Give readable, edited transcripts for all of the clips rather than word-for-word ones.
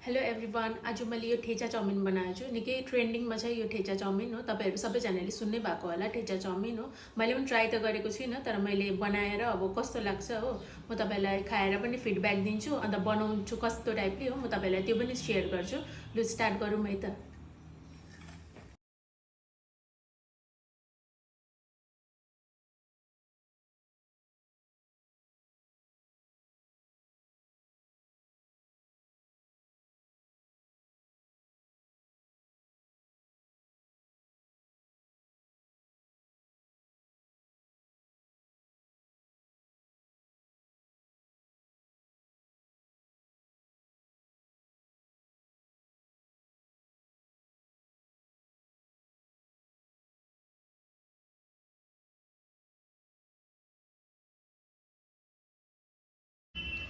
Hello everyone, आज मैले यो ठेचा चाउमिन बनाएको छु। निकै ट्रेन्डिङमा छ यो ठेचा चाउमिन हो। तपाईहरु सबैजनाले सुन्नै भएको होला ठेचा चाउमिन हो। मैले पनि ट्राई त गरेको छुइनँ, तर मैले बनाएर अब कस्तो लाग्छ हो म तपाईलाई खाएर पनि फिडब्याक दिन्छु। अन्त बनाउँछु कस्तो टाइपले हो म तपाईलाई त्यो पनि शेयर गर्छु। लु स्टार्ट गरौँ है त।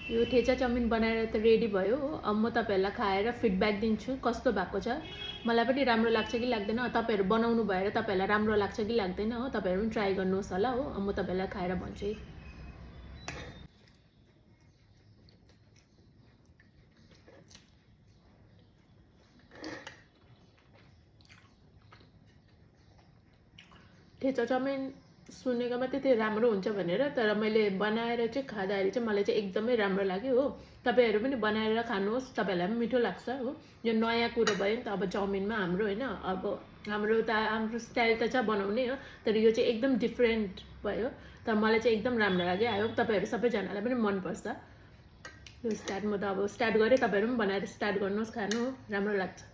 यो ठेचा चाउमिन बनाएर त रेडी भयो हो। अब म तपाईहरुलाई खाएर फिडब्याक दिन्छु कस्तो भएको छ। मलाई पनि राम्रो लाग्छ कि लाग्दैन, तपाईहरु बनाउनु भएर तपाईहरुलाई राम्रो लाग्छ कि लाग्दैन हो। तपाईहरु पनि ट्राई गर्नुहोस् होला हो। अब म तपाईहरुलाई खाएर भन्छु है। ठेचा चाउमिन सुनेकोमा त्यति राम्रो हुन्छ भनेर, तर मैले बनाएर चाहिँ खाँदाखेरि चाहिँ मलाई चाहिँ एकदमै राम्रो लाग्यो हो। तपाईहरु पनि बनाएर खानुहोस्, तपाईहरुलाई पनि मिठो लाग्छ हो। यो नयाँ कुरो भयो नि त अब चाउमिनमा हाम्रो हैन। अब हाम्रो स्टाइल त छ बनाउने हो, तर यो चाहिँ एकदम डिफरेन्ट भयो। तर मलाई चाहिँ एकदम राम्रो लाग्यो। आई होप तपाईहरु सबैजनालाई पनि मन पर्छ। यो स्टार्ट म त अब स्टार्ट गरे, तपाईहरु पनि बनाएर स्टार्ट गर्नुहोस्, खानु हो, राम्रो लाग्छ।